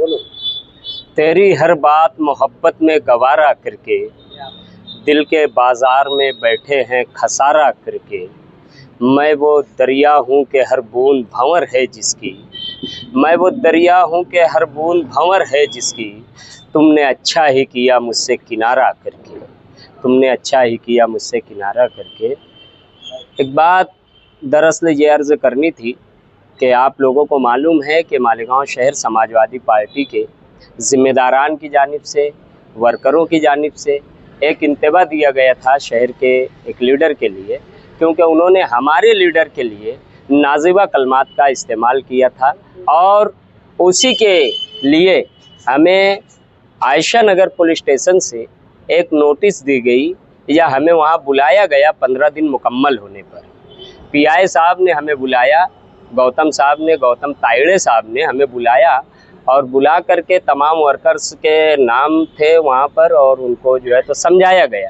बोलो। तेरी हर बात मोहब्बत में गवारा करके, दिल के बाजार में बैठे हैं खसारा करके। मैं वो दरिया हूँ कि हर बूंद भंवर है जिसकी, मैं वो दरिया हूँ कि हर बूंद भंवर है जिसकी। तुमने अच्छा ही किया मुझसे किनारा करके, तुमने अच्छा ही किया मुझसे किनारा करके। एक बात दरअसल ये अर्ज़ करनी थी कि आप लोगों को मालूम है कि मालेगांव शहर समाजवादी पार्टी के ज़िम्मेदारान की जानिब से, वर्करों की जानिब से एक इंतबा दिया गया था शहर के एक लीडर के लिए, क्योंकि उन्होंने हमारे लीडर के लिए नाजिबा कलमात का इस्तेमाल किया था और उसी के लिए हमें आयशा नगर पुलिस स्टेशन से एक नोटिस दी गई या हमें वहाँ बुलाया गया 15 दिन मुकम्मल होने पर। पीआई साहब ने हमें बुलाया, गौतम साहब ने, गौतम तायड़े साहब ने हमें बुलाया और बुला करके तमाम वर्कर्स के नाम थे वहाँ पर और उनको जो है तो समझाया गया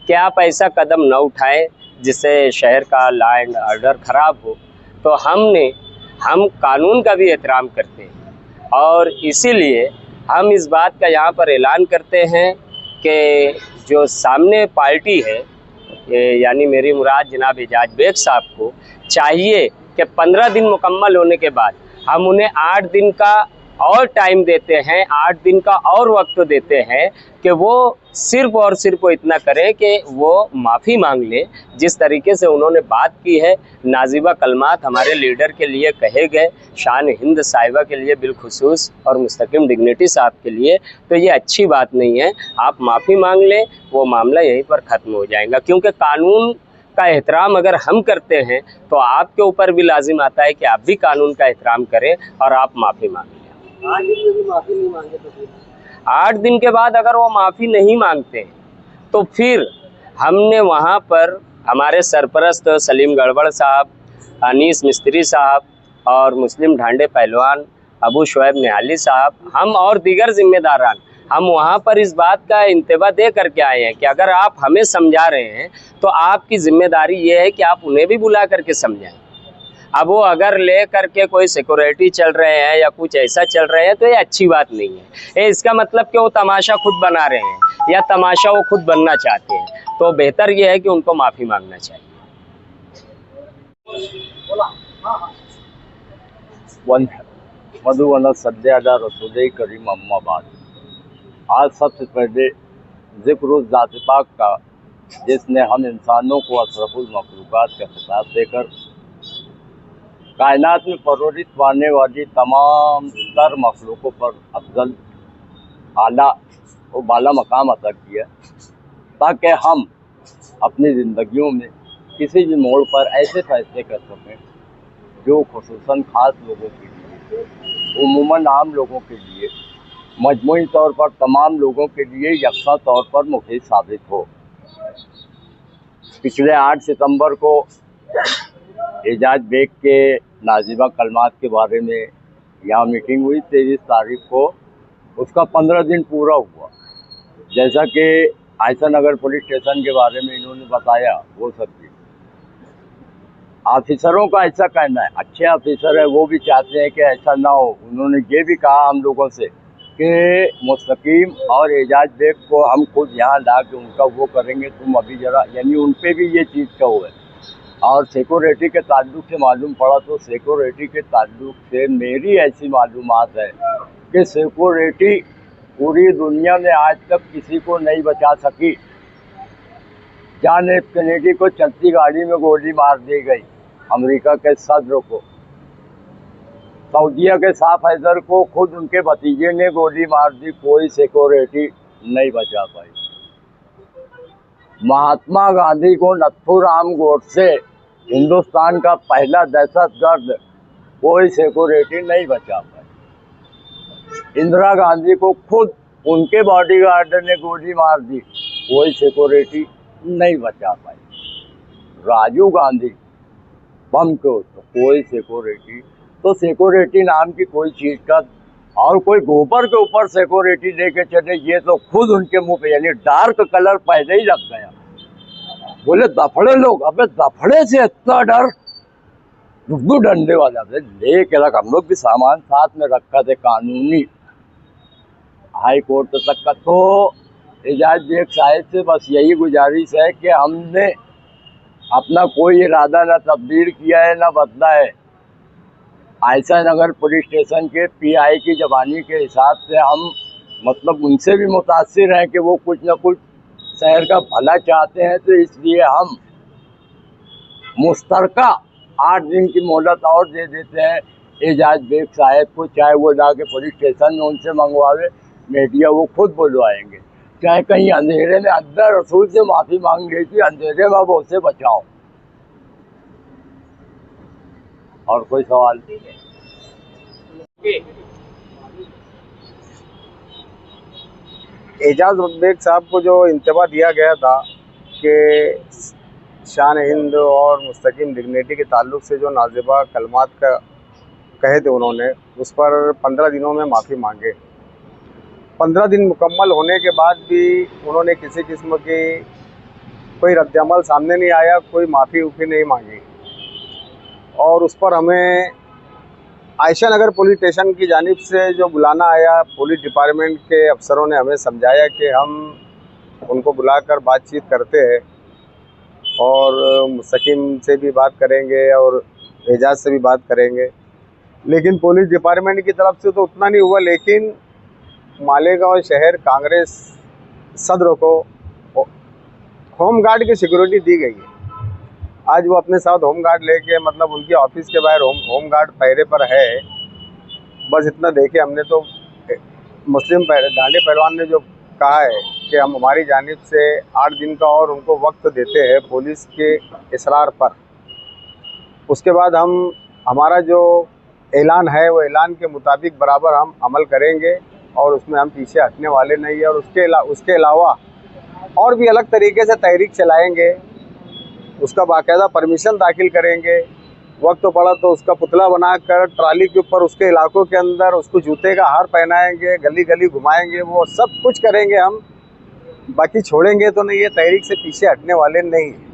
कि आप ऐसा कदम न उठाएं जिससे शहर का लॉ एंड ऑर्डर ख़राब हो। तो हम कानून का भी एहतराम करते हैं और इसीलिए हम इस बात का यहाँ पर ऐलान करते हैं कि जो सामने पार्टी है यानी मेरी मुराद जनाब एजाज बेग साहब को चाहिए कि 15 दिन मुकम्मल होने के बाद हम उन्हें 8 दिन का और टाइम देते हैं, 8 दिन का और वक्त देते हैं कि वो सिर्फ़ और सिर्फ इतना करें कि वो माफ़ी मांग लें। जिस तरीके से उन्होंने बात की है, नाजिबा कलमात हमारे लीडर के लिए कहे गए, शान हिंद साहिबा के लिए बिलखुसूस और मुस्तकिम डिग्निटी साहब के लिए, तो ये अच्छी बात नहीं है। आप माफ़ी मांग लें, वो मामला यहीं पर ख़त्म हो जाएगा, क्योंकि कानून का एहतराम अगर हम करते हैं तो आपके ऊपर भी लाजिम आता है कि आप भी कानून का एहतराम करें और आप माफ़ी मांगें। 8 दिन में भी माफी नहीं मांगे तो फिर 8 दिन के बाद अगर वो माफ़ी नहीं मांगते तो फिर हमने वहाँ पर हमारे सरपरस्त सलीम गड़बड़ साहब, अनीस मिस्त्री साहब और मुस्लिम ढांडे पहलवान अबू शुएब निहाली साहब, हम और दीगर ज़िम्मेदारान, हम वहाँ पर इस बात का इंतबा दे करके आए हैं कि अगर आप हमें समझा रहे हैं तो आपकी ज़िम्मेदारी ये है कि आप उन्हें भी बुला करके समझाएं। अब वो अगर ले करके कोई सिक्योरिटी चल रहे हैं या कुछ ऐसा चल रहे हैं तो ये अच्छी बात नहीं है। ये इसका मतलब कि वो तमाशा खुद बना रहे हैं या तमाशा वो खुद बनना चाहते हैं, तो बेहतर ये है कि उनको माफ़ी मांगना चाहिए। मधुवन सद्यादा रसूल करीम अम्माबाद। आज सबसे पहले जिक्र ज़ात पाक का, जिसने हम इंसानों को अशरफुल मखलूक़ात का खिताब देकर कायनात में परवरिश पाने वाली तमाम तर मखलूक़ों पर अफजल, आला और बाला मकाम अता किया, ताकि हम अपनी ज़िंदगियों में किसी भी मोड़ पर ऐसे फैसले कर सकें जो खुसूसन ख़ास लोगों के लिए, उमूमन आम लोगों के लिए, मजमूई तौर पर तमाम लोगों के लिए यकसा तौर पर मुफीद साबित हो। पिछले 8 सितंबर को एजाज बेग के नाजिबा कलमात के बारे में यहाँ मीटिंग हुई। 23 तारीख को उसका 15 दिन पूरा हुआ। जैसा कि आयशा नगर पुलिस स्टेशन के बारे में इन्होंने बताया, वो सब चीज़ ऑफिसरों का ऐसा कहना है, अच्छे ऑफिसर है वो भी चाहते हैं कि ऐसा ना हो। उन्होंने ये भी कहा हम लोगों से कि मुस्तकीम और एजाज बेग को हम खुद यहाँ ला के उनका वो करेंगे, तुम अभी ज़रा, यानी उन पर भी ये चीज़ का वो है। और सिक्योरिटी के ताल्लुक से मालूम पड़ा तो सिक्योरिटी के ताल्लुक से मेरी ऐसी मालूमात है कि सिक्योरिटी पूरी दुनिया में आज तक किसी को नहीं बचा सकी। जॉन एफ कैनेडी को चलती गाड़ी में गोली मार दी गई, अमेरिका के सदर को, सऊदीया के शाह फैसल को खुद उनके भतीजे ने गोली मार दी, कोई सिक्योरिटी नहीं बचा पाई। महात्मा गांधी को नथुराम गोडसे, हिंदुस्तान का पहला दहशतगर्द, कोई सिक्योरिटी नहीं बचा पाई। इंदिरा गांधी को खुद उनके बॉडीगार्ड ने गोली मार दी, कोई सिक्योरिटी नहीं बचा पाई। राजीव गांधी बम को, तो कोई सिक्योरिटी, तो सिक्योरिटी नाम की कोई चीज़ का, और कोई गोबर के ऊपर सिक्योरिटी लेके चले, ये तो खुद उनके मुंह पे, यानी डार्क कलर पहले ही लग गया। बोले दफड़े लोग, अबे दफड़े से इतना डर, डंडे वाला ले के रख। हम लोग भी सामान साथ में रखा थे कानूनी, हाई कोर्ट तक का। तो एजाज बेग साहब से बस यही गुजारिश है कि हमने अपना कोई इरादा न तब्दील किया है न बदला है। आयशा नगर पुलिस स्टेशन के पीआई की जबानी के हिसाब से हम मतलब उनसे भी मुतासिर हैं कि वो कुछ न कुछ शहर का भला चाहते हैं। तो इसलिए हम मुश्तरका 8 दिन की मोहलत और दे देते हैं एजाज बेग साहब को, चाहे वो जाके पुलिस स्टेशन में उनसे मंगवावे, मीडिया वो खुद बुलवाएंगे, चाहे कहीं अंधेरे में अल्लाह रसूल से माफ़ी मांग ले कि अंधेरे में अब उसे बचाओ। और कोई सवाल? एजाज बेग साहब को जो इंतबा दिया गया था कि शान हिंद और मुस्तकिम डिग्निटी के ताल्लुक से जो नाजिबा कलमात का कहे थे उन्होंने, उस पर 15 दिनों में माफ़ी मांगे। 15 दिन मुकम्मल होने के बाद भी उन्होंने किसी किस्म की कोई रद्दअमल सामने नहीं आया, कोई माफ़ी उफ़ी नहीं मांगी। और उस पर हमें आयशा नगर पुलिस स्टेशन की जानिब से जो बुलाना आया, पुलिस डिपार्टमेंट के अफसरों ने हमें समझाया कि हम उनको बुलाकर बातचीत करते हैं और मुस्तकिम से भी बात करेंगे और एजाज से भी बात करेंगे। लेकिन पुलिस डिपार्टमेंट की तरफ से तो उतना नहीं हुआ। लेकिन मालेगांव शहर कांग्रेस सदर को होम गार्ड की सिक्योरिटी दी गई है। आज वो अपने साथ होम गार्ड लेके मतलब उनकी ऑफिस के बाहर होम गार्ड पहरे पर है। बस इतना देखे हमने तो मुस्लिम डांडे पहलवान ने जो कहा है कि हम हमारी जानिब से 8 दिन का और उनको वक्त देते हैं पुलिस के इसरार पर। उसके बाद हम हमारा जो ऐलान है वो ऐलान के मुताबिक बराबर हम अमल करेंगे और उसमें हम पीछे हटने वाले नहीं है। और उसके अलावा और भी अलग तरीके से तहरीक चलाएंगे, उसका बाकायदा परमिशन दाखिल करेंगे। वक्त पड़ा तो उसका पुतला बनाकर ट्राली के ऊपर उसके इलाकों के अंदर उसको जूते का हार पहनाएंगे, गली गली घुमाएंगे, वो सब कुछ करेंगे हम। बाकी छोड़ेंगे तो नहीं है, तहरीक से पीछे हटने वाले नहीं हैं।